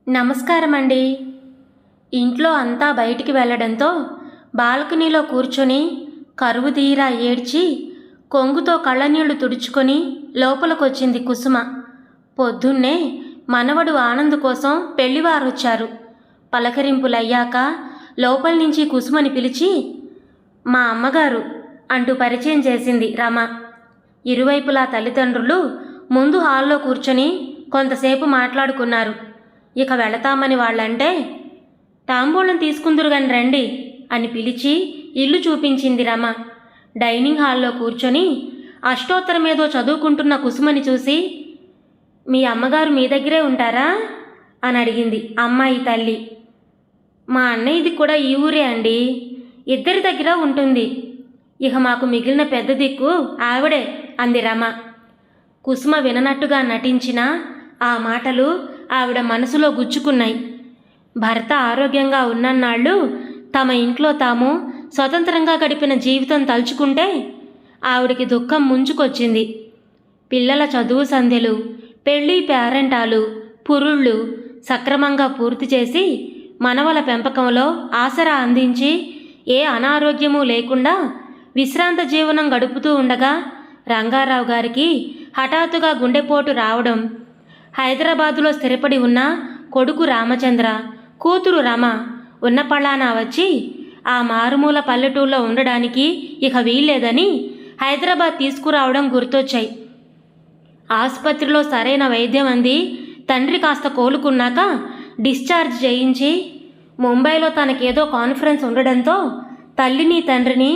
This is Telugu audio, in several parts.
నమస్కారం అండి. ఇంట్లో అంతా బయటికి వెళ్ళడంతో బాల్కనీలో కూర్చొని కరువు తీరా ఏడ్చి కొంగుతో కళ్ళనీళ్లు తుడుచుకొని లోపలికొచ్చింది కుసుమ. పొద్దున్నే మనవడు ఆనంద్ కోసం పెళ్లివారొచ్చారు. పలకరింపులయ్యాక లోపలి నుంచి కుసుమని పిలిచి మా అమ్మగారు అంటూ పరిచయం చేసింది రమ. ఇరువైపులా తల్లిదండ్రులు ముందు హాల్లో కూర్చొని కొంతసేపు మాట్లాడుకున్నారు. ఇక వెళతామని వాళ్ళంటే తాంబూలం తీసుకుందురుగాని రండి అని పిలిచి ఇల్లు చూపించింది రమ. డైనింగ్ హాల్లో కూర్చొని అష్టోత్తరమేదో చదువుకుంటున్న కుసుమని చూసి మీ అమ్మగారు మీ దగ్గరే ఉంటారా అని అడిగింది అమ్మాయి తల్లి. మా అన్నయ్యది కూడా ఈ ఊరే అండి, ఇద్దరి దగ్గర ఉంటుంది. ఇక మాకు మిగిలిన పెద్ద దిక్కు ఆవిడే అంది రమ. కుసుమ విననట్టుగా నటించిన ఆ మాటలు ఆవిడ మనసులో గుచ్చుకున్నాయి. భర్త ఆరోగ్యంగా ఉన్నన్నాళ్ళు తమ ఇంట్లో తాము స్వతంత్రంగా గడిపిన జీవితం తలుచుకుంటే ఆవిడికి దుఃఖం ముంచుకొచ్చింది. పిల్లల చదువు సంధ్యలు, పెళ్ళి పేరంటాలు, పురుళ్ళు సక్రమంగా పూర్తి చేసి మనవల పెంపకంలో ఆసరా అందించి ఏ అనారోగ్యమూ లేకుండా విశ్రాంత జీవనం గడుపుతూ ఉండగా రంగారావు గారికి హఠాత్తుగా గుండెపోటు రావడం, హైదరాబాదులో స్థిరపడి ఉన్న కొడుకు రామచంద్ర, కూతురు రమ ఉన్న పళ్ళానా వచ్చి ఆ మారుమూల పల్లెటూళ్ళలో ఉండడానికి ఇక వీల్లేదని హైదరాబాద్ తీసుకురావడం గుర్తొచ్చాయి. ఆసుపత్రిలో సరైన వైద్యం అంది తండ్రి కాస్త కోలుకున్నాక డిశ్చార్జ్ చేయించి ముంబైలో తనకేదో కాన్ఫరెన్స్ ఉండడంతో తల్లిని తండ్రిని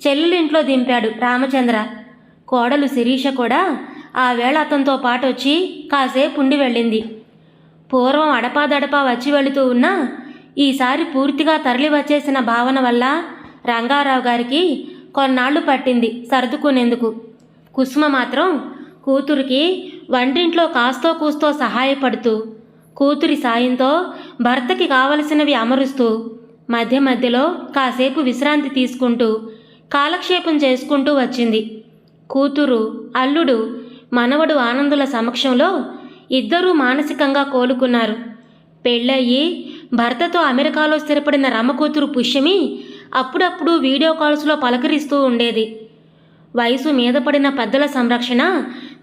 చెల్లెలింట్లో దింపాడు రామచంద్ర. కోడలు శిరీష కూడా ఆ వేళ అతనితో పాటు వచ్చి కాసేపు ఉండి వెళ్ళింది. పూర్వం అడపాదడపా వచ్చి వెళుతూ ఉన్నా ఈసారి పూర్తిగా తరలి వచ్చేసిన భావన వల్ల రంగారావు గారికి కొన్నాళ్లు పట్టింది సర్దుకునేందుకు. కుసుమ మాత్రం కూతురికి వంటింట్లో కాస్తో కూస్తో సహాయపడుతూ కూతురి సాయంతో భర్తకి కావలసినవి అమరుస్తూ మధ్య మధ్యలో కాసేపు విశ్రాంతి తీసుకుంటూ కాలక్షేపం చేసుకుంటూ వచ్చింది. కూతురు, అల్లుడు, మనవడు ఆనందుల సమక్షంలో ఇద్దరూ మానసికంగా కోలుకున్నారు. పెళ్ళయి భర్తతో అమెరికాలో స్థిరపడిన రమకూతురు పుష్యమి అప్పుడప్పుడు వీడియో కాల్స్లో పలకరిస్తూ ఉండేది. వయసు మీద పడిన పెద్దల సంరక్షణ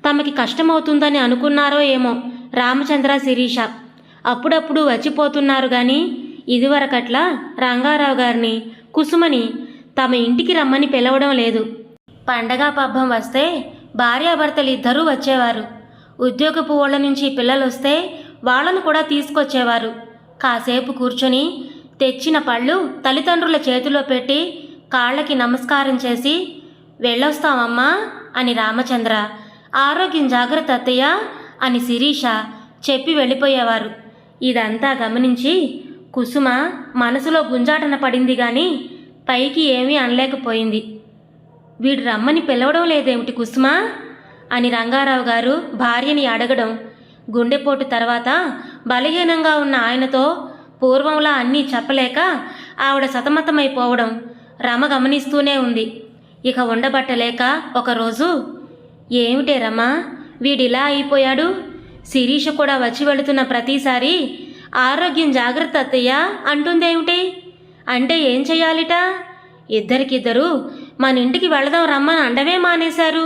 తమకి కష్టమవుతుందని అనుకున్నారో ఏమో రామచంద్ర, శిరీష అప్పుడప్పుడు వచ్చిపోతున్నారు కానీ ఇదివరకట్లా రంగారావు గారిని, కుసుమని తమ ఇంటికి రమ్మని పిలవడం లేదు. పండగ పబ్బం వస్తే భార్యాభర్తలు ఇద్దరూ వచ్చేవారు. ఉద్యోగపు ఊళ్ళ నుంచి పిల్లలు వస్తే వాళ్ళను కూడా తీసుకొచ్చేవారు. కాసేపు కూర్చొని తెచ్చిన పళ్ళు తల్లిదండ్రుల చేతిలో పెట్టి కాళ్ళకి నమస్కారం చేసి వెళ్ళొస్తామమ్మా అని రామచంద్ర, ఆరోగ్యం జాగ్రత్త అత్తయ్య అని శిరీష చెప్పి వెళ్ళిపోయేవారు. ఇదంతా గమనించి కుసుమ మనసులో గుంజాటన పడింది కానీ పైకి ఏమీ అనలేకపోయింది. వీడు రమ్మని పిలవడం లేదేమిటి కుసుమ అని రంగారావు గారు భార్యని అడగడం, గుండెపోటు తర్వాత బలహీనంగా ఉన్న ఆయనతో పూర్వంలా అన్నీ చెప్పలేక ఆవిడ సతమతమైపోవడం రమ గమనిస్తూనే ఉంది. ఇక ఉండబట్టలేక ఒకరోజు ఏమిటే రమ వీడిలా అయిపోయాడు, శిరీష కూడా వచ్చి వెళుతున్న ప్రతిసారి ఆరోగ్యం జాగ్రత్త అత్తయ్య అంటుందేమిటి, అంటే ఏం చెయ్యాలిట, ఇద్దరికిద్దరు మన ఇంటికి వెళదాం రమ్మని అండవే మానేశారు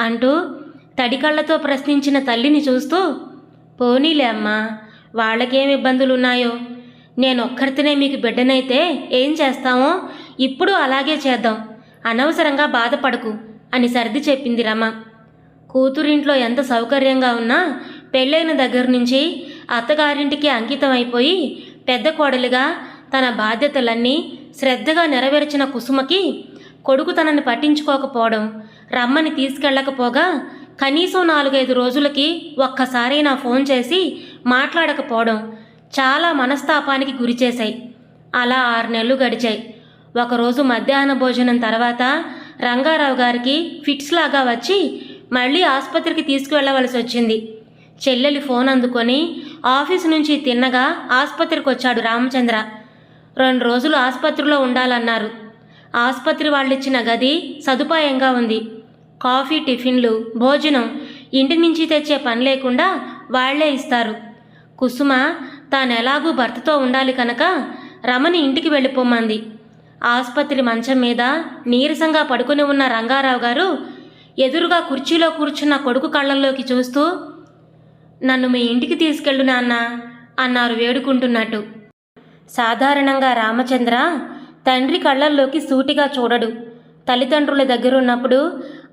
అంటూ తడికళ్లతో ప్రశ్నించిన తల్లిని చూస్తూ పోనీలే అమ్మా, వాళ్ళకేం ఇబ్బందులున్నాయో, నేనొక్కరితేనే మీకు బిడ్డనైతే ఏం చేస్తామో ఇప్పుడు అలాగే చేద్దాం, అనవసరంగా బాధపడకు అని సర్ది చెప్పింది రమ. కూతురింట్లో ఎంత సౌకర్యంగా ఉన్నా పెళ్ళైన దగ్గర నుంచి అత్తగారింటికి అంకితం అయిపోయి పెద్ద కోడలిగా తన బాధ్యతలన్నీ శ్రద్ధగా నెరవేర్చిన కుసుమకి కొడుకు తనని పట్టించుకోకపోవడం, రమ్మని తీసుకెళ్ళకపోగా కనీసం 4-5 రోజులకి ఒక్కసారైనా ఫోన్ చేసి మాట్లాడకపోవడం చాలా మనస్తాపానికి గురిచేశాయి. అలా 6 నెలలు గడిచాయి. ఒకరోజు మధ్యాహ్న భోజనం తర్వాత రంగారావు గారికి ఫిట్స్ లాగా వచ్చి మళ్ళీ ఆసుపత్రికి తీసుకువెళ్ళవలసి వచ్చింది. చెల్లెలి ఫోన్ అందుకొని ఆఫీసు నుంచి తిన్నగా ఆసుపత్రికి వచ్చాడు రామచంద్ర. 2 రోజులు ఆసుపత్రిలో ఉండాలన్నారు. ఆసుపత్రి వాళ్ళిచ్చిన గది సదుపాయంగా ఉంది. కాఫీ, టిఫిన్లు, భోజనం ఇంటి నుంచి తెచ్చే పని లేకుండా వాళ్లే ఇస్తారు. కుసుమ తానెలాగూ భర్తతో ఉండాలి కనుక రమని ఇంటికి వెళ్ళిపోమ్మంది. ఆసుపత్రి మంచం మీద నీరసంగా పడుకుని ఉన్న రంగారావు గారు ఎదురుగా కుర్చీలో కూర్చున్న కొడుకు కళ్ళల్లోకి చూస్తూ, నన్ను మీ ఇంటికి తీసుకెళ్ళు నాన్న అన్నారు వేడుకుంటున్నట్టు. సాధారణంగా రామచంద్ర తండ్రి కళ్ళల్లోకి సూటిగా చూడడు. తల్లిదండ్రుల దగ్గరున్నప్పుడు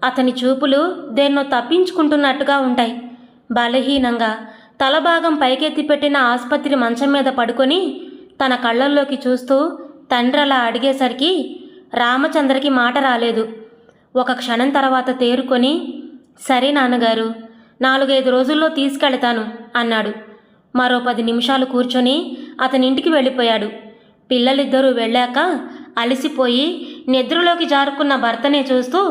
అతని చూపులు దేన్నో తప్పించుకుంటున్నట్టుగా ఉంటాయి. బలహీనంగా తలభాగం పైకెత్తి పెట్టిన ఆసుపత్రి మంచం మీద పడుకొని తన కళ్ళల్లోకి చూస్తూ తండ్రి అలా అడిగేసరికి రామచంద్రకి మాట రాలేదు. ఒక క్షణం తర్వాత తేరుకొని, సరే నాన్నగారు, 4-5 రోజుల్లో తీసుకెళ్తాను అన్నాడు. మరో 10 నిమిషాలు కూర్చొని అతని ఇంటికి వెళ్ళిపోయాడు. పిల్లలిద్దరూ వెళ్ళాక అలసిపోయి నిద్రలోకి జారుకున్న భర్తనే చూస్తూ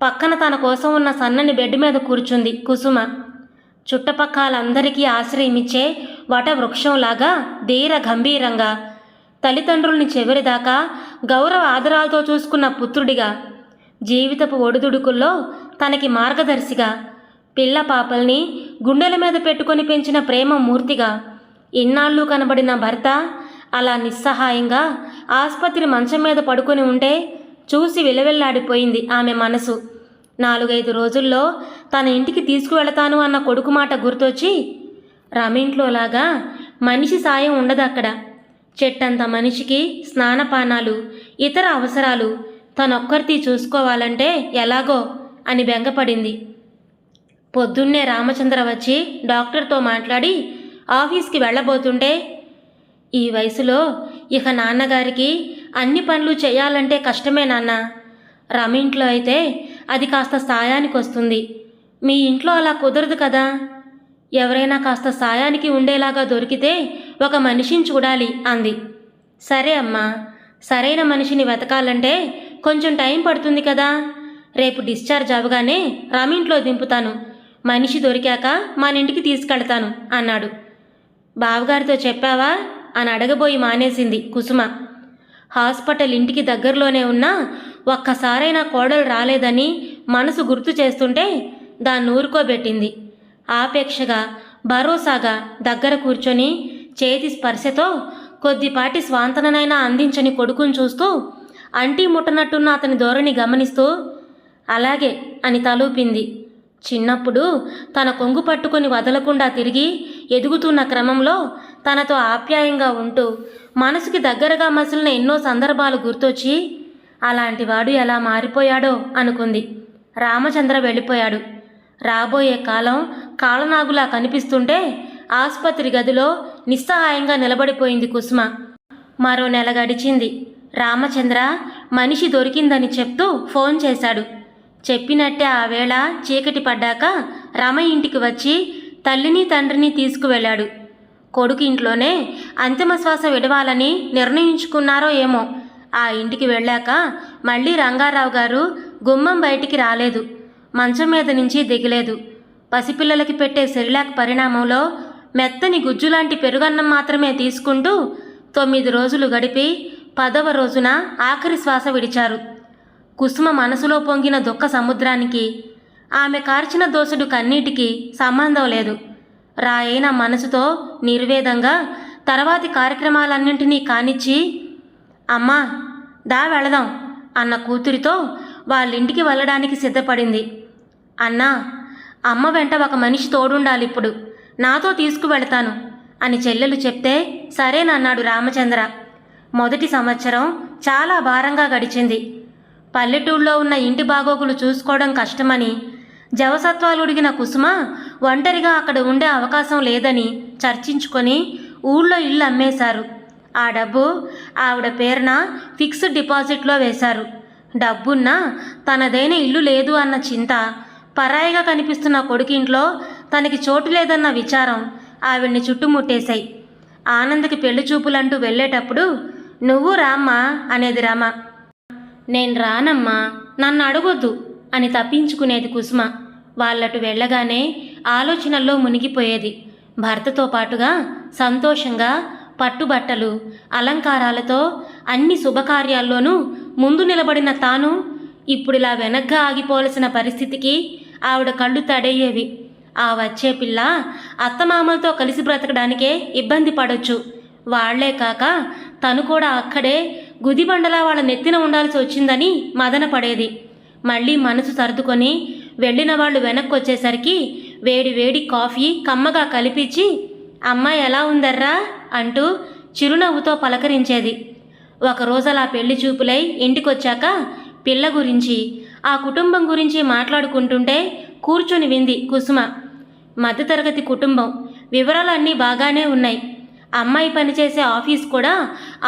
పక్కన తన కోసం ఉన్న సన్నని బెడ్ మీద కూర్చుంది కుసుమ. చుట్టపక్కలందరికీ ఆశ్రయమిచ్చే వటవృక్షంలాగా ధీర గంభీరంగా, తల్లిదండ్రుల్ని చివరిదాకా గౌరవ ఆదరాలతో చూసుకున్న పుత్రుడిగా, జీవితపు ఒడిదుడుకుల్లో తనకి మార్గదర్శిగా, పిల్ల పాపల్ని గుండెల మీద పెట్టుకొని పెంచిన ప్రేమ మూర్తిగా, ఇన్నాళ్ళు కనబడిన భర్త అలా నిస్సహాయంగా ఆసుపత్రి మంచం మీద పడుకొని ఉంటే చూసి విలవిల్లాడిపోయింది ఆమె మనసు. 4-5 రోజుల్లో తన ఇంటికి తీసుకువెళతాను అన్న కొడుకు మాట గుర్తొచ్చి, రమేంట్లోలాగా మనిషి సాయం ఉండదక్కడ. చెట్టంత మనిషికి స్నానపానాలు, ఇతర అవసరాలు తనొక్కరితీ చూసుకోవాలంటే ఎలాగో అని బెంగపడింది. పొద్దున్నే రామచంద్ర వచ్చి డాక్టర్తో మాట్లాడి ఆఫీస్కి వెళ్ళబోతుంటే, ఈ వయసులో ఇక నాన్నగారికి అన్ని పనులు చేయాలంటే కష్టమే నాన్న. రమేంట్లో అయితే అది కాస్త సాయానికి వస్తుంది. మీ ఇంట్లో అలా కుదరదు కదా. ఎవరైనా కాస్త సాయానికి ఉండేలాగా దొరికితే ఒక మనిషిని చూడాలి అంది. సరే అమ్మా, సరైన మనిషిని వెతకాలంటే కొంచెం టైం పడుతుంది కదా. రేపు డిశ్చార్జ్ అవగానే రమేంట్లో దింపుతాను. మనిషి దొరికాక మన ఇంటికి తీసుకెళ్తాను అన్నాడు. బావగారితో చెప్పావా అని అడగబోయి మానేసింది కుసుమ. హాస్పిటల్ ఇంటికి దగ్గరలోనే ఉన్నా ఒక్కసారైనా కోడలు రాలేదని మనసు గుర్తు చేస్తుంటే దాన్ని ఊరుకోబెట్టింది. ఆపేక్షగా భరోసాగా దగ్గర కూర్చొని చేతి స్పర్శతో కొద్దిపాటి స్వాంతననైనా అందించని కొడుకుని చూస్తూ అంటీ ముట్టనట్టున్న అతని ధోరణి గమనిస్తూ అలాగే అని తలూపింది. చిన్నప్పుడు తన కొంగు పట్టుకొని వదలకుండా తిరిగి ఎదుగుతున్న క్రమంలో తనతో ఆప్యాయంగా ఉంటూ మనసుకి దగ్గరగా మసిలిన ఎన్నో సందర్భాలు గుర్తొచ్చి అలాంటివాడు ఎలా మారిపోయాడో అనుకుంది. రామచంద్ర వెళ్ళిపోయాడు. రాబోయే కాలం కాళనాగులా కనిపిస్తుంటే ఆసుపత్రి గదిలో నిస్సహాయంగా నిలబడిపోయింది కుసుమ. మరో నెల గడిచింది. రామచంద్ర మనిషి దొరికిందని చెప్తూ ఫోన్ చేశాడు. చెప్పినట్టే ఆ వేళ చీకటి పడ్డాక రమ ఇంటికి వచ్చి తల్లిని తండ్రిని తీసుకువెళ్ళాడు. కొడుకు ఇంట్లోనే అంతిమ శ్వాస విడవాలని నిర్ణయించుకున్నారో ఏమో. ఆ ఇంటికి వెళ్ళాక మళ్ళీ రంగారావు గారు గుమ్మం బయటికి రాలేదు. మంచం మీద నుంచి దిగలేదు. పసిపిల్లలకి పెట్టే సెరిలాక్ పరిణామంలో మెత్తని గుజ్జులాంటి పెరుగన్నం మాత్రమే తీసుకుంటూ 9 రోజులు గడిపి 10వ రోజున ఆఖరి శ్వాస విడిచారు. కుసుమ మనసులో పొంగిన దుఃఖ సముద్రానికి ఆమె కార్చిన దోసెడు కన్నీటికి సంబంధం లేదు. రాయైన మనసుతో నిర్వేదంగా తర్వాతి కార్యక్రమాలన్నింటినీ కానిచ్చి, అమ్మా దా వెళదాం అన్న కూతురితో వాళ్ళింటికి వెళ్ళడానికి సిద్ధపడింది. అన్నా, అమ్మ వెంట ఒక మనిషి తోడుండాలిప్పుడు, నాతో తీసుకువెళతాను అని చెల్లెలు చెప్తే సరేనన్నాడు రామచంద్ర. మొదటి సంవత్సరం చాలా భారంగా గడిచింది. పల్లెటూళ్ళలో ఉన్న ఇంటి బాగోగులు చూసుకోవడం కష్టమని, జవసత్వాలుడిగిన కుసుమ ఒంటరిగా అక్కడ ఉండే అవకాశం లేదని చర్చించుకొని ఊళ్ళో ఇల్లు అమ్మేశారు. ఆ డబ్బు ఆవిడ పేరున ఫిక్స్డ్ డిపాజిట్లో వేశారు. డబ్బున్నా తనదైన ఇల్లు లేదు అన్న చింత, పరాయిగా కనిపిస్తున్న కొడుకింట్లో తనకి చోటు లేదన్న విచారం ఆవిడ్ని చుట్టుముట్టేశాయి. ఆనందకి పెళ్లి చూపులంటూ వెళ్ళేటప్పుడు నువ్వు రామ్మా అనేది రమ. నేను రానమ్మా, నన్ను అడగొద్దు అని తప్పించుకునేది కుసుమ. వాళ్ళటు వెళ్ళగానే ఆలోచనల్లో మునిగిపోయేది. భర్తతో పాటుగా సంతోషంగా పట్టుబట్టలు అలంకారాలతో అన్ని శుభకార్యాల్లోనూ ముందు నిలబడిన తాను ఇప్పుడిలా వెనగ్గా ఆగిపోవలసిన పరిస్థితికి ఆవిడ కళ్ళు తడయ్యేవి. ఆ వచ్చే పిల్ల అత్తమామలతో కలిసి బ్రతకడానికే ఇబ్బంది పడొచ్చు. వాళ్లే కాక తను కూడా అక్కడే గుదిబండలా వాళ్ళ నెత్తిన ఉండాల్సి వచ్చిందని మదన పడేది. మళ్ళీ మనసు సర్దుకొని వెళ్ళిన వాళ్ళు వెనక్కి వచ్చేసరికి వేడి వేడి కాఫీ కమ్మగా కలిపించి అమ్మాయి ఎలా ఉందర్రా అంటూ చిరునవ్వుతో పలకరించేది. ఒకరోజు అలా పెళ్లి చూపులై ఇంటికొచ్చాక పిల్ల గురించి ఆ కుటుంబం గురించి మాట్లాడుకుంటుంటే కూర్చొని వింది కుసుమ. మధ్యతరగతి కుటుంబం, వివరాలన్నీ బాగానే ఉన్నాయి. అమ్మాయి పనిచేసే ఆఫీస్ కూడా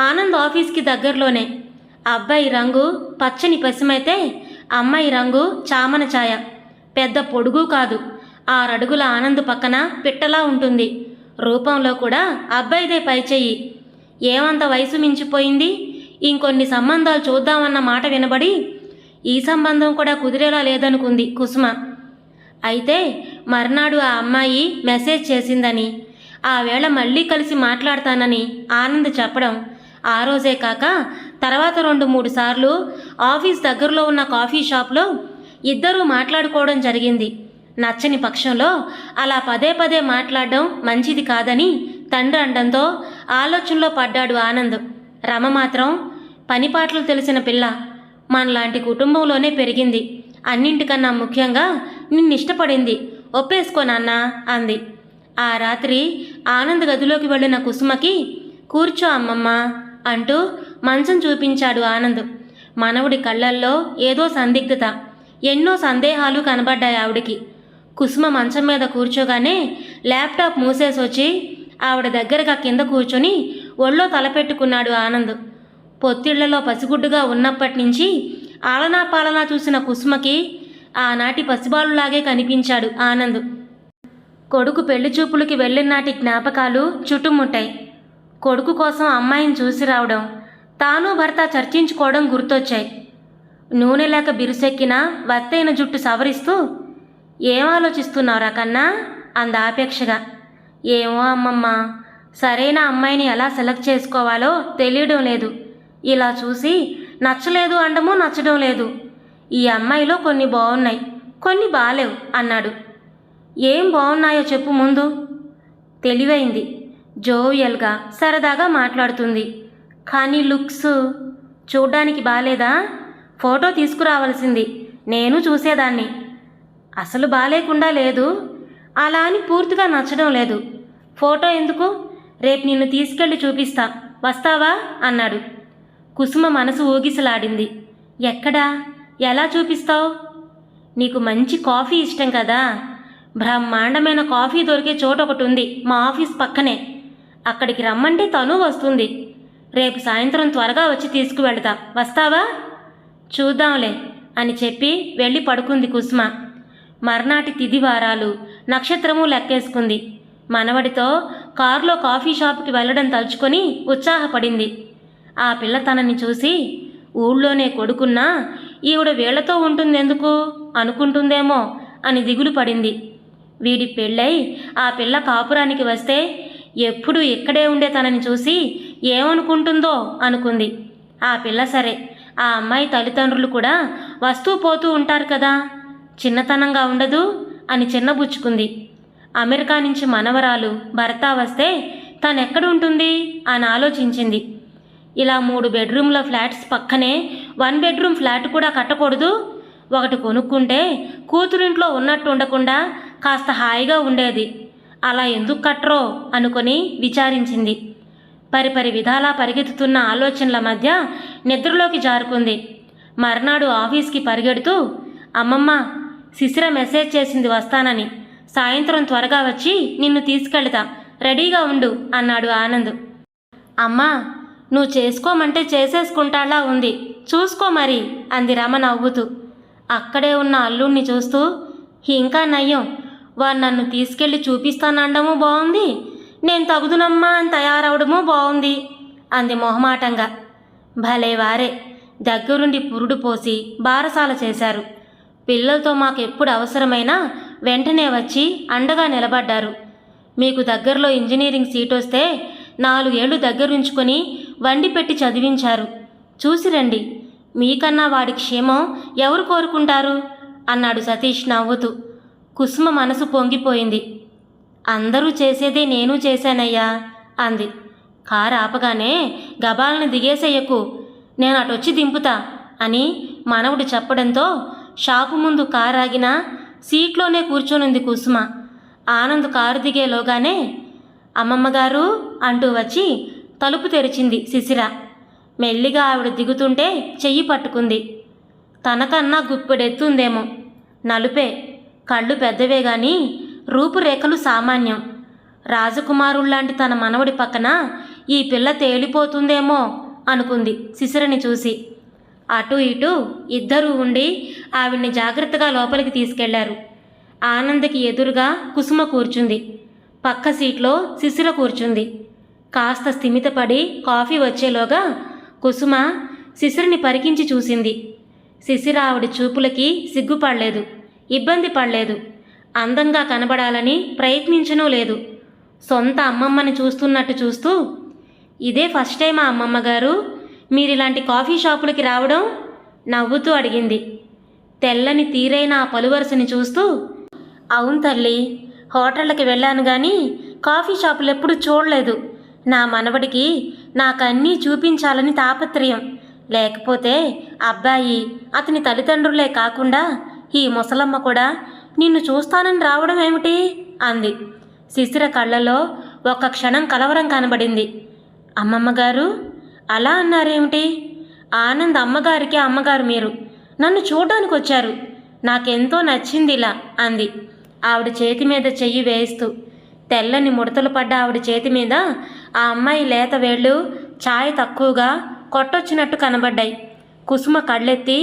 ఆనంద్ ఆఫీస్కి దగ్గరలోనే. అబ్బాయి రంగు పచ్చని పసిమైతే అమ్మాయి రంగు చామన ఛాయ. పెద్ద పొడుగు కాదు, 6 అడుగుల ఆనంద్ పక్కన పిట్టలా ఉంటుంది. రూపంలో కూడా అబ్బాయిదే పైచెయ్యి. ఏమంత వయసు మించిపోయింది, ఇంకొన్ని సంబంధాలు చూద్దామన్న మాట వినబడి ఈ సంబంధం కూడా కుదిరేలా లేదనుకుంది కుసుమ. అయితే మర్నాడు ఆ అమ్మాయి మెసేజ్ చేసిందని, ఆ వేళ మళ్ళీ కలిసి మాట్లాడతానని ఆనంద్ చెప్పడం, ఆ రోజే కాక తర్వాత 2-3 సార్లు ఆఫీస్ దగ్గరలో ఉన్న కాఫీ షాప్లో ఇద్దరూ మాట్లాడుకోవడం జరిగింది. నచ్చని పక్షంలో అలా పదే పదే మాట్లాడడం మంచిది కాదని తండ్రి అనడంతో ఆలోచనలో పడ్డాడు ఆనంద్. రమ మాత్రం పనిపాట్లు తెలిసిన పిల్ల, మనలాంటి కుటుంబంలోనే పెరిగింది. అన్నింటికన్నా ముఖ్యంగా నిన్నిష్టపడింది, ఒప్పేసుకోనన్నా అంది. ఆ రాత్రి ఆనంద్ గదిలోకి వెళ్ళిన కుసుమకి కూర్చో అమ్మమ్మ అంటూ మంచం చూపించాడు ఆనంద్. మనవుడి కళ్ళల్లో ఏదో సందిగ్ధత, ఎన్నో సందేహాలు కనబడ్డాయి ఆవిడికి. కుసుమ మంచం మీద కూర్చోగానే ల్యాప్టాప్ మూసేసొచ్చి ఆవిడ దగ్గరగా కింద కూర్చొని ఒళ్ళో తలపెట్టుకున్నాడు ఆనంద్. పొత్తిళ్లలో పసిగుడ్డుగా ఉన్నప్పటి నుంచి ఆలనా పాలనా చూసిన కుసుమకి ఆనాటి పసిబాలులాగే కనిపించాడు ఆనంద్. కొడుకు పెళ్లి చూపులకి వెళ్ళినాటి జ్ఞాపకాలు చుట్టుముట్టాయి. కొడుకు కోసం అమ్మాయిని చూసి రావడం, తాను భర్త చర్చించుకోవడం గుర్తొచ్చాయి. నూనె లేక బిరుసెక్కిన వత్తైన జుట్టు సవరిస్తూ ఏం ఆలోచిస్తున్నావురా కన్నా అంద ఆపేక్షగా. ఏమో అమ్మమ్మ, సరైన అమ్మాయిని ఎలా సెలెక్ట్ చేసుకోవాలో తెలియడం లేదు. ఇలా చూసి నచ్చలేదు అండము నచ్చడం లేదు. ఈ అమ్మాయిలో కొన్ని బాగున్నాయి, కొన్ని బాలేవు అన్నాడు. ఏం బాగున్నాయో చెప్పు ముందు. తెలివైంది, జోవియల్గా సరదాగా మాట్లాడుతుంది. కానీ లుక్స్ చూడ్డానికి బాలేదా? ఫోటో తీసుకురావాల్సింది, నేను చూసేదాన్ని. అసలు బాలేకుండా లేదు, అలా అని పూర్తిగా నచ్చడం లేదు. ఫోటో ఎందుకు, రేపు నిన్ను తీసుకెళ్ళి చూపిస్తా, వస్తావా అన్నాడు. కుసుమ మనసు ఊగిసలాడింది. ఎక్కడా, ఎలా చూపిస్తావు? నీకు మంచి కాఫీ ఇష్టం కదా, బ్రహ్మాండమైన కాఫీ దొరికే చోట ఒకటి ఉంది మా ఆఫీస్ పక్కనే. అక్కడికి రమ్మంటే తను వస్తుంది. రేపు సాయంత్రం త్వరగా వచ్చి తీసుకువెళతా, వస్తావా? చూద్దాంలే అని చెప్పి వెళ్ళి పడుకుంది కుసుమ. మర్నాటి తిథివారాలు నక్షత్రము లెక్కేసుకుంది. మనవడితో కారులో కాఫీ షాపుకి వెళ్ళడం తలుచుకొని ఉత్సాహపడింది. ఆ పిల్ల తనని చూసి ఊళ్ళోనే కొడుకున్నా ఈవిడ వీళ్లతో ఉంటుందెందుకు అనుకుంటుందేమో అని దిగులు పడింది. వీడి పెళ్ళై ఆ పిల్ల కాపురానికి వస్తే ఎప్పుడు ఇక్కడే ఉండే తనని చూసి ఏమనుకుంటుందో అనుకుంది. ఆ పిల్ల సరే, ఆ అమ్మాయి తల్లిదండ్రులు కూడా వస్తూ పోతూ ఉంటారు కదా, చిన్నతనంగా ఉండదు అని చిన్నబుచ్చుకుంది. అమెరికా నుంచి మనవరాలు భర్త వస్తే తనెక్కడుంటుంది అని ఆలోచించింది. ఇలా 3 బెడ్రూమ్ల ఫ్లాట్స్ పక్కనే 1 బెడ్రూమ్ ఫ్లాట్ కూడా కట్టకూడదు? ఒకటి కొనుక్కుంటే కూతురింట్లో ఉన్నట్టు ఉండకుండా కాస్త హాయిగా ఉండేది. అలా ఎందుకు కట్టరో అనుకొని విచారించింది. పరిపరి విధాలా పరిగెత్తుతున్న ఆలోచనల మధ్య నిద్రలోకి జారుకుంది. మర్నాడు ఆఫీస్కి పరిగెడుతూ, అమ్మమ్మ, శిశిర మెసేజ్ చేసింది వస్తానని, సాయంత్రం త్వరగా వచ్చి నిన్ను తీసుకెళ్తా, రెడీగా ఉండు అన్నాడు ఆనంద్. అమ్మా, నువ్వు చేసుకోమంటే చేసేసుకుంటాలా ఉంది, చూసుకో మరి అంది రమ నవ్వుతూ. అక్కడే ఉన్న అల్లుణ్ణి చూస్తూ, ఇంకా నయ్యం, వారు నన్ను తీసుకెళ్ళి చూపిస్తానండము బాగుంది, నేను తగుదునమ్మా అని తయారవడమూ బాగుంది అంది మొహమాటంగా. భలేవారే, దగ్గరుండి పురుడు పోసి బారసాల చేశారు. పిల్లలతో మాకెప్పుడు అవసరమైనా వెంటనే వచ్చి అండగా నిలబడ్డారు. మీకు దగ్గరలో ఇంజనీరింగ్ సీట్ వస్తే 4 ఏళ్ళు దగ్గరుంచుకొని వండి పెట్టి చదివించారు. చూసిరండి, మీకన్నా వాడి క్షేమం ఎవరు కోరుకుంటారు అన్నాడు సతీష్ నవ్వుతూ. కుసుమ మనసు పొంగిపోయింది. అందరూ చేసేదే నేను చేశానయ్యా అంది. కారు ఆపగానే గబాలను దిగేసేయకు, నేను అటొచ్చి దింపుతా అని మనవడు చెప్పడంతో షాపు ముందు కారు ఆగినా సీట్లోనే కూర్చొనుంది కుసుమ. ఆనంద్ కారు దిగేలోగానే అమ్మమ్మగారు అంటూ వచ్చి తలుపు తెరిచింది శిశిర. మెల్లిగా ఆవిడ దిగుతుంటే చెయ్యి పట్టుకుంది. తనకన్నా గుప్పెడెత్తుందేమో, నలుపే, కళ్ళు పెద్దవే గాని రూపురేఖలు సామాన్యం. రాజకుమారుల్లాంటి తన మనవడి పక్కన ఈ పిల్ల తేలిపోతుందేమో అనుకుంది శిశిరని చూసి. అటు ఇటు ఇద్దరూ ఉండి ఆవిడ్ని జాగ్రత్తగా లోపలికి తీసుకెళ్లారు. ఆనంద్కి ఎదురుగా కుసుమ కూర్చుంది. పక్క సీట్లో శిశిర కూర్చుంది. కాస్త స్థిమితపడి కాఫీ వచ్చేలోగా కుసుమ శిశిరని పరికించి చూసింది. శిశిర ఆవిడ చూపులకి సిగ్గుపడలేదు, ఇబ్బంది పడలేదు. అందంగా కనబడాలని ప్రయత్నించనూ లేదు. సొంత అమ్మమ్మని చూస్తున్నట్టు చూస్తూ, ఇదే ఫస్ట్ టైమా అమ్మమ్మగారు మీరిలాంటి కాఫీ షాపులకి రావడం? నవ్వుతూ అడిగింది. తెల్లని తీరైన ఆ పలువరుసని చూస్తూ, అవును తల్లి, హోటళ్ళకి వెళ్ళాను కానీ కాఫీ షాపులు ఎప్పుడు చూడలేదు. నా మనవడికి నాకన్నీ చూపించాలని తాపత్రయం. లేకపోతే అబ్బాయి, అతని తల్లిదండ్రులే కాకుండా ఈ ముసలమ్మ కూడా నిన్ను చూస్తానని రావడం ఏమిటి అంది. శిశిర కళ్ళలో ఒక్క క్షణం కలవరం కనబడింది. అమ్మమ్మగారు అలా అన్నారేమిటి? ఆనంద్ అమ్మగారికి అమ్మగారు మీరు, నన్ను చూడడానికి వచ్చారు. నాకెంతో నచ్చిందిలా అంది ఆవిడ చేతి మీద చెయ్యి వేస్తూ. తెల్లని ముడతలు పడ్డ ఆవిడ చేతి మీద ఆ అమ్మాయి లేత వేళ్ళు ఛాయ తక్కువగా కొట్టొచ్చినట్టు కనబడ్డాయి. కుసుమ కళ్ళెత్తి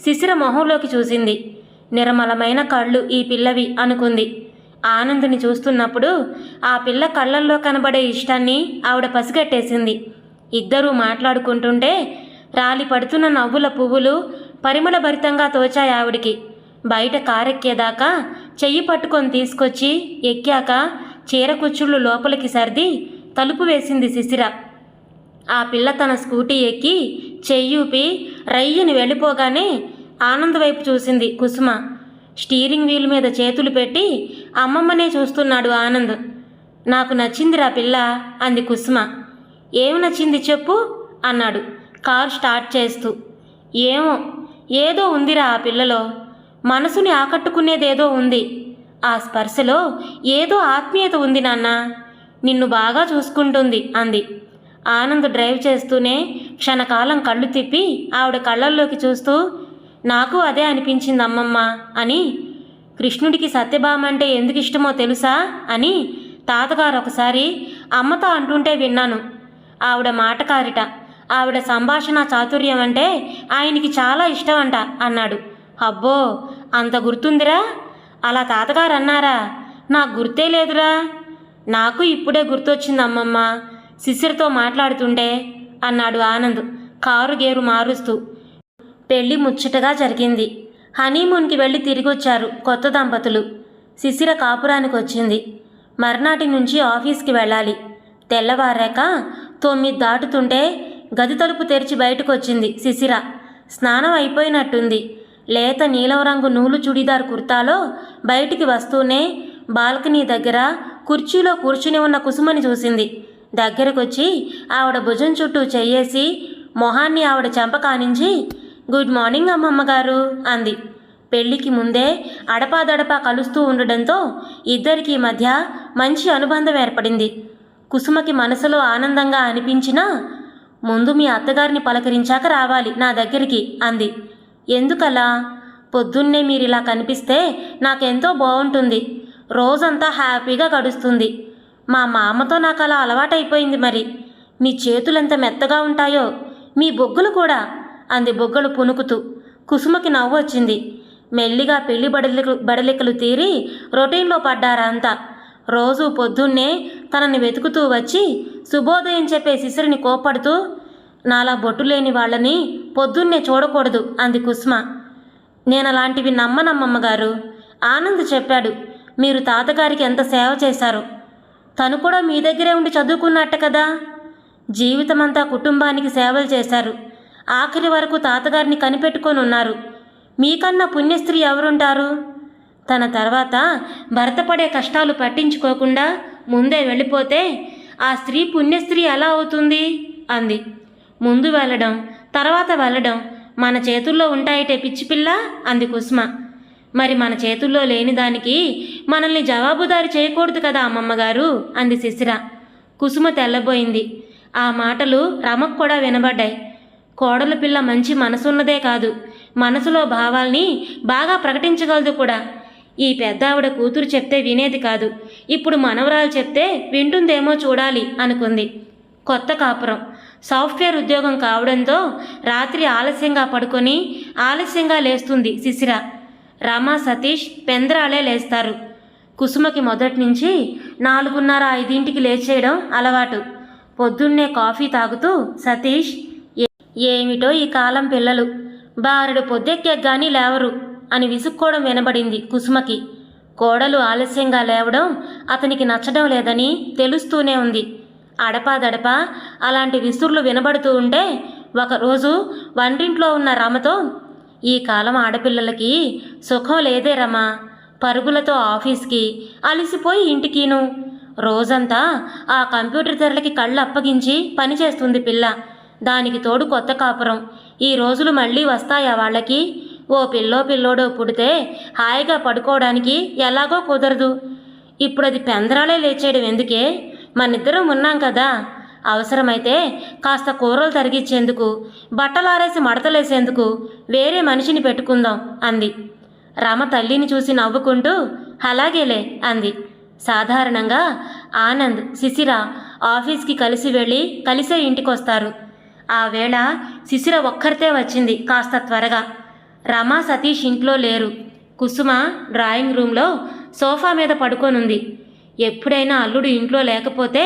శిశిర మొహంలోకి చూసింది. నిర్మలమైన కళ్ళు ఈ పిల్లవి అనుకుంది. ఆనంద్ని చూస్తున్నప్పుడు ఆ పిల్ల కళ్ళల్లో కనబడే ఇష్టాన్ని ఆవిడ పసిగట్టేసింది. ఇద్దరూ మాట్లాడుకుంటుంటే రాలి పడుతున్న నవ్వుల పువ్వులు పరిమళభరితంగా తోచాయి ఆవిడికి. బయట కారెక్కేదాకా చెయ్యి పట్టుకొని తీసుకొచ్చి ఎక్కాక చీర కుచ్చుళ్ళు లోపలికి సర్ది తలుపు వేసింది శిశిర. ఆ పిల్ల తన స్కూటీ ఎక్కి చెయ్యూపి రయ్యని వెళ్ళిపోగానే ఆనంద్ వైపు చూసింది కుసుమ. స్టీరింగ్ వీల్ మీద చేతులు పెట్టి అమ్మమ్మనే చూస్తున్నాడు ఆనంద్. నాకు నచ్చిందిరా పిల్ల అంది కుసుమ. ఏం నచ్చింది చెప్పు అన్నాడు కారు స్టార్ట్ చేస్తూ. ఏమో, ఏదో ఉందిరా ఆ పిల్లలో, మనసుని ఆకట్టుకునేదేదో ఉంది. ఆ స్పర్శలో ఏదో ఆత్మీయత ఉంది నాన్న, నిన్ను బాగా చూసుకుంటుంది అంది. ఆనంద్ డ్రైవ్ చేస్తూనే క్షణకాలం కళ్ళు తిప్పి ఆవిడ కళ్ళల్లోకి చూస్తూ, నాకు అదే అనిపించింది అమ్మమ్మ అని. కృష్ణుడికి సత్యభామ అంటే ఎందుకు ఇష్టమో తెలుసా అని తాతగారు ఒకసారి అమ్మతో అంటుంటే విన్నాను. ఆవిడ మాటకారిట, ఆవిడ సంభాషణ చాతుర్యం అంటే ఆయనకి చాలా ఇష్టం అంట అన్నాడు. అబ్బో, అంత గుర్తుందిరా? అలా తాతగారు అన్నారా? నాకు గుర్తే లేదురా. నాకు ఇప్పుడే గుర్తొచ్చింది అమ్మమ్మ శిశిరతో మాట్లాడుతుంటే అన్నాడు ఆనంద్ కారు గేరు మారుస్తూ. పెళ్లి ముచ్చటగా జరిగింది. హనీమూన్కి వెళ్ళి తిరిగొచ్చారు కొత్త దంపతులు. శిశిర కాపురానికి వచ్చింది. మర్నాటి నుంచి ఆఫీస్కి వెళ్ళాలి. తెల్లవారాక 9 దాటుతుంటే గది తలుపు తెరిచి బయటకు వచ్చింది శిశిర. స్నానం అయిపోయినట్టుంది. లేత నీలం రంగు నూలు చుడీదార్ కుర్తాలో బయటికి వస్తూనే బాల్కనీ దగ్గర కుర్చీలో కూర్చుని ఉన్న కుసుమని చూసింది. దగ్గరకొచ్చి ఆవిడ భుజం చుట్టూ చెయ్యేసి మొహాన్ని ఆవిడ చెంప కానించి, గుడ్ మార్నింగ్ అమ్మమ్మగారు అంది. పెళ్లికి ముందే అడపాదడపా కలుస్తూ ఉండడంతో ఇద్దరికీ మధ్య మంచి అనుబంధం ఏర్పడింది. కుసుమకి మనసులో ఆనందంగా అనిపించినా, ముందు మీ అత్తగారిని పలకరించాక రావాలి నా దగ్గరికి అంది. ఎందుకలా? పొద్దున్నే మీరిలా కనిపిస్తే నాకెంతో బాగుంటుంది. రోజంతా హ్యాపీగా గడుస్తుంది. మా మామతో నాకు అలా అలవాటైపోయింది. మరి మీ చేతులెంత మెత్తగా ఉంటాయో, మీ బొగ్గులు కూడా అంది బొగ్గలు పునుకుతూ. కుసుమకి నవ్వు వచ్చింది. మెల్లిగా పెళ్లి బడలికలు తీరి రొటీన్లో పడ్డారంతా. రోజు పొద్దున్నే తనని వెతుకుతూ వచ్చి శుభోదయం చెప్పే శిశిరని కోపడుతూ, నాలా బొట్టు లేని వాళ్ళని పొద్దున్నే చూడకూడదు అంది కుసుమ. నేనలాంటివి నమ్మనమ్మమ్మగారు. ఆనంద్ చెప్పాడు మీరు తాతగారికి ఎంత సేవ చేశారో. తను కూడా మీ దగ్గరే ఉండి చదువుకున్నట్ట కదా. జీవితమంతా కుటుంబానికి సేవలు చేశారు. ఆఖరి వరకు తాతగారిని కనిపెట్టుకొని ఉన్నారు. మీకన్నా పుణ్యస్త్రీ ఎవరుంటారు? తన తర్వాత భర్త పడే కష్టాలు పట్టించుకోకుండా ముందే వెళ్ళిపోతే ఆ స్త్రీ పుణ్యస్త్రీ ఎలా అవుతుంది అంది. ముందు వెళ్ళడం తర్వాత వెళ్ళడం మన చేతుల్లో ఉంటాయిటే పిచ్చిపిల్ల అంది కుసుమ. మరి మన చేతుల్లో లేని దానికి మనల్ని జవాబుదారి చేయకూడదు కదా అమ్మమ్మగారు అంది శిశిర. కుసుమ తెల్లబోయింది. ఆ మాటలు రమకు కూడా వినబడ్డాయి. కోడల పిల్ల మంచి మనసున్నదే కాదు, మనసులో భావాల్ని బాగా ప్రకటించగలదు కూడా. ఈ పెద్దావిడ కూతురు చెప్తే వినేది కాదు, ఇప్పుడు మనవరాలు చెప్తే వింటుందేమో చూడాలి అనుకుంది. కొత్త కాపురం, సాఫ్ట్వేర్ ఉద్యోగం కావడంతో రాత్రి ఆలస్యంగా పడుకొని ఆలస్యంగా లేస్తుంది శిశిర. రమ, సతీష్ పెందరాలే లేస్తారు. కుసుమకి మొదటి నుంచి 4:30-5 లేచేయడం అలవాటు. పొద్దున్నే కాఫీ తాగుతూ సతీష్, ఏమిటో ఈ కాలం పిల్లలు, బారెడు పొద్దెక్కే గానీ లేవరు అని విసుక్కోవడం వినబడింది కుసుమకి. కోడలు ఆలస్యంగా లేవడం అతనికి నచ్చడం లేదని తెలుస్తూనే ఉంది. అడపాదడపా అలాంటి విసుర్లు వినబడుతూ ఉంటే ఒకరోజు వంటింట్లో ఉన్న రమతో, ఈ కాలం ఆడపిల్లలకి సుఖం లేదే రమా, పరుగులతో ఆఫీస్కి, అలసిపోయి ఇంటికిను, రోజంతా ఆ కంప్యూటర్ తెరలకి కళ్ళు అప్పగించి పనిచేస్తుంది పిల్ల. దానికి తోడు కొత్త కాపురం. ఈ రోజులు మళ్ళీ వస్తాయా వాళ్ళకి? ఓ పిల్లోడో పుడితే హాయిగా పడుకోవడానికి ఎలాగో కుదరదు. ఇప్పుడు అది పెందరాలే లేచేయడం ఎందుకే? మనిద్దరం ఉన్నాం కదా, అవసరమైతే కాస్త కూరలు తరిగిచ్చేందుకు, బట్టలారేసి మడతలేసేందుకు వేరే మనిషిని పెట్టుకుందాం అంది. రమ తల్లిని చూసి నవ్వుకుంటూ అలాగేలే అంది. సాధారణంగా ఆనంద్, శిశిర ఆఫీస్కి కలిసి వెళ్ళి కలిసే ఇంటికొస్తారు. ఆ వేళ శిశిర ఒక్కరితే వచ్చింది కాస్త త్వరగా. రమ, సతీష్ ఇంట్లో లేరు. కుసుమ డ్రాయింగ్ రూమ్లో సోఫా మీద పడుకొనుంది. ఎప్పుడైనా అల్లుడు ఇంట్లో లేకపోతే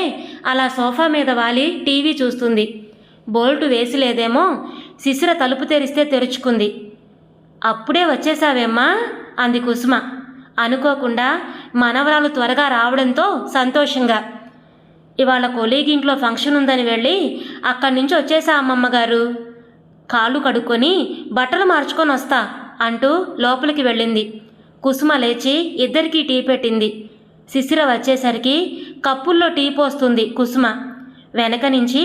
అలా సోఫా మీద వాలి టీవీ చూస్తుంది. బోల్టు వేసి లేదేమో, శిశిర తలుపు తెరిస్తే తెరుచుకుంది. అప్పుడే వచ్చేసావేమ్మా అంది కుసుమ. అనుకోకుండా మనవరాలు త్వరగా రావడంతో సంతోషంగా. ఇవాళ కొలీగ్ ఇంట్లో ఫంక్షన్ ఉందని వెళ్ళి అక్కడి నుంచి వచ్చేసా అమ్మమ్మగారు. కాళ్ళు కడుక్కొని బట్టలు మార్చుకొని వస్తా అంటూ లోపలికి వెళ్ళింది. కుసుమ లేచి ఇద్దరికీ టీ పెట్టింది. శిశిర వచ్చేసరికి కప్పుల్లో టీ పోస్తుంది కుసుమ. వెనక నుంచి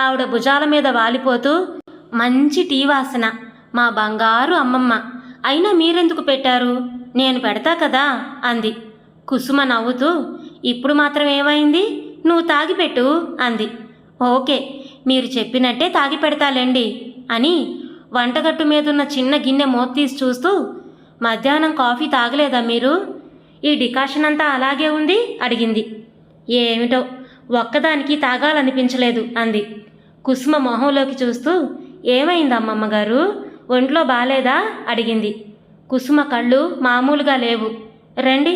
ఆవిడ భుజాల మీద వాలిపోతూ, మంచి టీ వాసన, మా బంగారు అమ్మమ్మ, అయినా మీరెందుకు పెట్టారు, నేను పెడతా కదా అంది. కుసుమ నవ్వుతూ, ఇప్పుడు మాత్రం ఏమైంది, నువ్వు తాగిపెట్టు అంది. ఓకే, మీరు చెప్పినట్టే తాగి పెడతాలేండి అని వంటగట్టు మీదున్న చిన్న గిన్నె మూత తీసి చూస్తూ, మధ్యాహ్నం కాఫీ తాగలేదా మీరు? ఈ డికాషన్ అంతా అలాగే ఉంది అడిగింది. ఏమిటో ఒక్కదానికి తాగాలనిపించలేదు అంది. కుసుమ మొహంలోకి చూస్తూ, ఏమైంది అమ్మమ్మగారు, ఒంట్లో బాలేదా అడిగింది. కుసుమ కళ్ళు మామూలుగా లేవు. రండి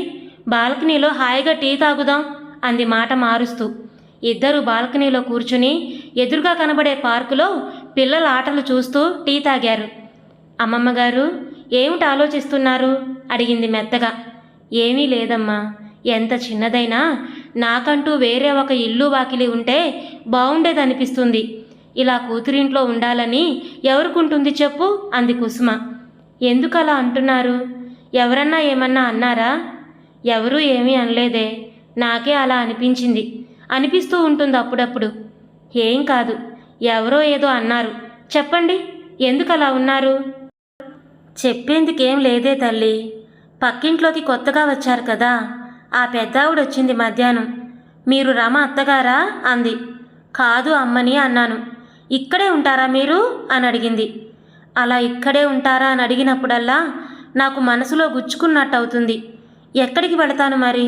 బాల్కనీలో హాయిగా టీ తాగుదాం అంది మాట మారుస్తూ. ఇద్దరు బాల్కనీలో కూర్చుని ఎదురుగా కనబడే పార్కులో పిల్లల ఆటలు చూస్తూ టీ తాగారు. అమ్మమ్మగారు ఏమిటి ఆలోచిస్తున్నారు అడిగింది మెత్తగా. ఏమీ లేదమ్మా, ఎంత చిన్నదైనా నాకంటూ వేరే ఒక ఇల్లు వాకిలి ఉంటే బాగుండేదనిపిస్తుంది. ఇలా కూతురింట్లో ఉండాలని ఎవరికుంటుంది చెప్పు అంది కుసుమ. ఎందుకలా అంటున్నారు, ఎవరన్నా ఏమన్నా అన్నారా? ఎవరూ ఏమీ అనలేదే, నాకే అలా అనిపించింది, అనిపిస్తూ ఉంటుంది అప్పుడప్పుడు. ఏం కాదు, ఎవరో ఏదో అన్నారు, చెప్పండి, ఎందుకలా ఉన్నారు? చెప్పేందుకేం లేదే తల్లి, పక్కింట్లోకి కొత్తగా వచ్చారు కదా, ఆ పెద్దావిడొచ్చింది మధ్యాహ్నం. మీరు రమ అత్తగారా అంది. కాదు అమ్మని అన్నాను. ఇక్కడే ఉంటారా మీరు అని అడిగింది. అలా ఇక్కడే ఉంటారా అని అడిగినప్పుడల్లా నాకు మనసులో గుచ్చుకున్నట్టు అవుతుంది. ఎక్కడికి వెళతాను మరి,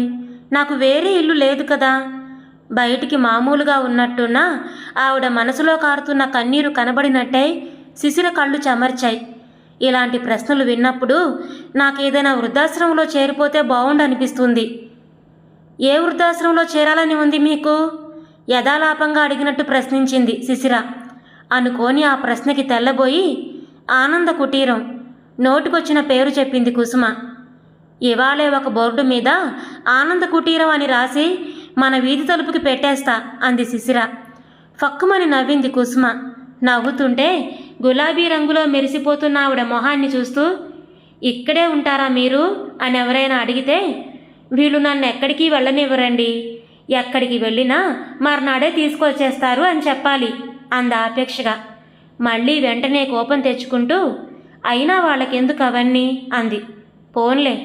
నాకు వేరే ఇల్లు లేదు కదా. బయటికి మామూలుగా ఉన్నట్టున్నా ఆవిడ మనసులో కారుతున్న కన్నీరు కనబడినట్టే శిశిర కళ్ళు చెమర్చాయి. ఇలాంటి ప్రశ్నలు విన్నప్పుడు నాకేదైనా వృద్ధాశ్రమంలో చేరిపోతే బాగుండనిపిస్తుంది. ఏ వృద్ధాశ్రమంలో చేరాలని ఉంది మీకు? యథాలాపంగా అడిగినట్టు ప్రశ్నించింది శిశిర. అనుకోని ఆ ప్రశ్నకి తెల్లబోయి, ఆనంద కుటీరం నోటికొచ్చిన పేరు చెప్పింది కుసుమ. ఇవాళే ఒక బోర్డు మీద ఆనంద కుటీరం అని రాసి మన వీధి తలుపుకి పెట్టేస్తా అంది శిశిర. ఫక్కుమని నవ్వింది కుసుమ. నవ్వుతుంటే గులాబీ రంగులో మెరిసిపోతున్న ఆవిడ మొహాన్ని చూస్తూ, ఇక్కడే ఉంటారా మీరు అని ఎవరైనా అడిగితే, వీళ్ళు నన్ను ఎక్కడికి వెళ్ళనివ్వరండి, ఎక్కడికి వెళ్ళినా మర్నాడే తీసుకొచ్చేస్తారు అని చెప్పాలి అంది ఆపేక్షగా. మళ్ళీ వెంటనే కోపం తెచ్చుకుంటూ, అయినా వాళ్ళకెందుకు అవన్నీ అంది. పోన్లే,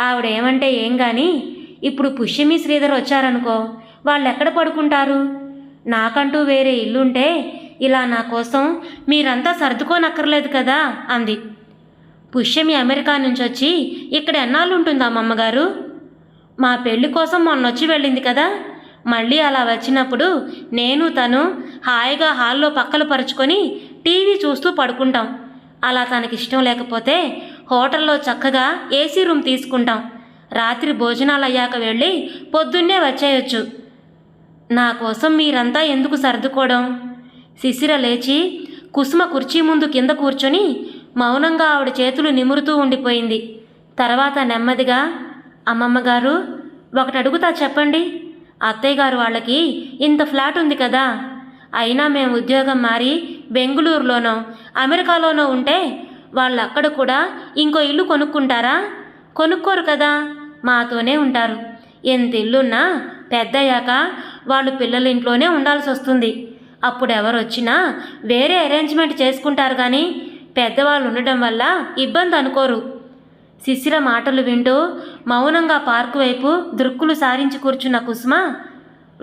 ఆవిడేమంటే ఏం గాని, ఇప్పుడు పుష్యమి శ్రీధర్ వచ్చారనుకో, వాళ్ళు ఎక్కడ పడుకుంటారు? నాకంటూ వేరే ఇల్లుంటే ఇలా నా కోసం మీరంతా సర్దుకోనక్కర్లేదు కదా అంది. పుష్యమి అమెరికా నుంచి వచ్చి ఇక్కడ ఎన్నాళ్ళు ఉంటుందా అమ్మమ్మగారు? మా పెళ్లి కోసం మొన్నొచ్చి వెళ్ళింది కదా, మళ్ళీ అలా వచ్చినప్పుడు నేను తను హాయిగా హాల్లో పక్కలు పరుచుకొని టీవీ చూస్తూ పడుకుంటాం. అలా తనకిష్టం లేకపోతే హోటల్లో చక్కగా ఏసీ రూమ్ తీసుకుంటాం. రాత్రి భోజనాలు అయ్యాక వెళ్ళి పొద్దున్నే వచ్చేయొచ్చు. నా కోసం మీరంతా ఎందుకు సర్దుకోవడం? శిశిర లేచి కుసుమ కుర్చీ ముందు కింద కూర్చొని మౌనంగా ఆవిడ చేతులు నిమురుతూ ఉండిపోయింది. తర్వాత నెమ్మదిగా, అమ్మమ్మగారు ఒకటి అడుగుతా చెప్పండి. అత్తయ్య గారు వాళ్ళకి ఇంత ఫ్లాట్ ఉంది కదా, అయినా మేము ఉద్యోగం మారి బెంగుళూరులోనో అమెరికాలోనో ఉంటే వాళ్ళు అక్కడ కూడా ఇంకో ఇల్లు కొనుక్కుంటారా? కొనుక్కోరు కదా, మాతోనే ఉంటారు. ఎంత ఇల్లున్నా పెద్దయ్యాక వాళ్ళు పిల్లల ఇంట్లోనే ఉండాల్సి వస్తుంది. అప్పుడు ఎవరు వచ్చినా వేరే అరేంజ్మెంట్ చేసుకుంటారు కానీ పెద్దవాళ్ళు ఉండడం వల్ల ఇబ్బంది అనుకోరు. శిశిర మాటలు వింటూ మౌనంగా పార్కు వైపు దృక్కులు సారించి కూర్చున్న కుసుమ,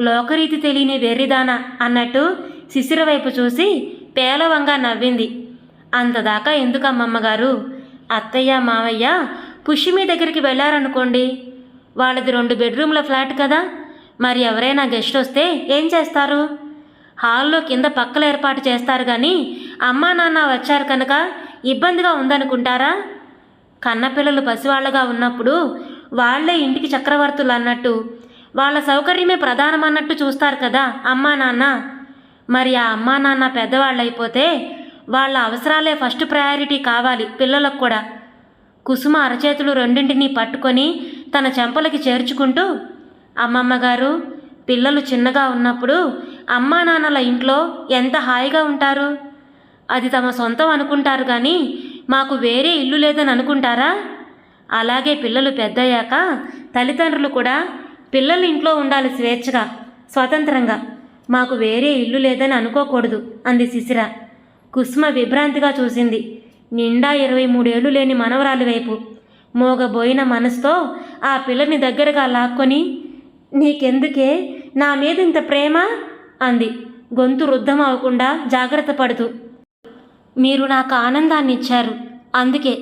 లోకరీతి తెలియని వెర్రిదానా అన్నట్టు శిశిర వైపు చూసి పేలవంగా నవ్వింది. అంతదాకా ఎందుకమ్మమ్మగారు? అత్తయ్య మావయ్య పుష్యమి దగ్గరికి వెళ్ళారనుకోండి, వాళ్ళది 2 బెడ్రూమ్ల ఫ్లాట్ కదా, మరి ఎవరైనా గెస్ట్ వస్తే ఏం చేస్తారు? హాల్లో కింద పక్కల ఏర్పాటు చేస్తారు కానీ అమ్మా నాన్న వచ్చారు కనుక ఇబ్బందిగా ఉందనుకుంటారా? కన్నపిల్లలు పసివాళ్లగా ఉన్నప్పుడు వాళ్లే ఇంటికి చక్రవర్తులు అన్నట్టు, వాళ్ళ సౌకర్యమే ప్రధానమన్నట్టు చూస్తారు కదా అమ్మా నాన్న. మరి ఆ అమ్మా నాన్న పెద్దవాళ్ళైపోతే వాళ్ళ అవసరాలే ఫస్ట్ ప్రయారిటీ కావాలి పిల్లలకు కూడా. కుసుమ అరచేతులు రెండింటినీ పట్టుకొని తన చెంపలకి చేర్చుకుంటూ, అమ్మమ్మగారు పిల్లలు చిన్నగా ఉన్నప్పుడు అమ్మా నాన్నల ఇంట్లో ఎంత హాయిగా ఉంటారు. అది తమ సొంతం అనుకుంటారు కానీ మాకు వేరే ఇల్లు లేదని అనుకుంటారా? అలాగే పిల్లలు పెద్దయ్యాక తల్లిదండ్రులు కూడా పిల్లల ఇంట్లో ఉండాలి స్వేచ్ఛగా, స్వతంత్రంగా. మాకు వేరే ఇల్లు లేదని అనుకోకూడదు అంది శిశిర. కుసుమ విభ్రాంతిగా చూసింది నిండా 23 ఏళ్ళు లేని మనవరాలి వైపు. మోగబోయిన మనసుతో ఆ పిల్లని దగ్గరగా లాక్కొని, నీకెందుకే నా మీద ఇంత ప్రేమ అంది గొంతు రుద్ధం అవ్వకుండా జాగ్రత్త పడుతూ. మీరు నాకు ఆనందాన్ని ఇచ్చారు, అందుకే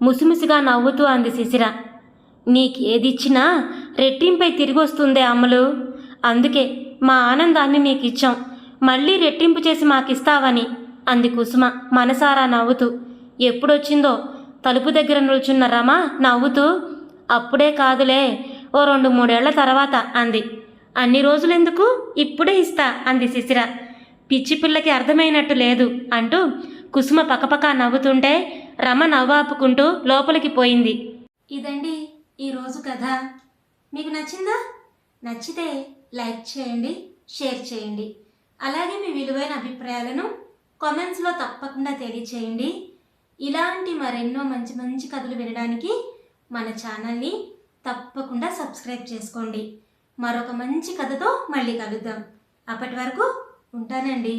ముసిముసిగా నవ్వుతూ అంది శిశిర. నీకేదిచ్చినా రెట్టింపై తిరిగి వస్తుందే అమ్మలు, అందుకే మా ఆనందాన్ని నీకు ఇచ్చాం, మళ్ళీ రెట్టింపు చేసి మాకిస్తావని అంది కుసుమ మనసారా నవ్వుతూ. ఎప్పుడొచ్చిందో తలుపు దగ్గర నిల్చున్న రమ నవ్వుతూ, అప్పుడే కాదులే, ఓ 2-3 ఏళ్ల తర్వాత అంది. అన్ని రోజులెందుకు, ఇప్పుడే ఇస్తా అంది శిశిర. పిచ్చి పిల్లకి అర్థమైనట్టు లేదు అంటూ కుసుమ పకపకా నవ్వుతుంటే రమ నవ్వాపుకుంటూ లోపలికి పోయింది. ఇదండి ఈరోజు కథ. మీకు నచ్చిందా? నచ్చితే లైక్ చేయండి, షేర్ చేయండి. అలాగే మీ విలువైన అభిప్రాయాలను కామెంట్స్లో తప్పకుండా తెలియచేయండి. ఇలాంటి మరెన్నో మంచి మంచి కథలు వినడానికి మన ఛానల్ని తప్పకుండా సబ్స్క్రైబ్ చేసుకోండి. మరొక మంచి కథతో మళ్ళీ కలుద్దాం. అప్పటి వరకు ఉంటానండి.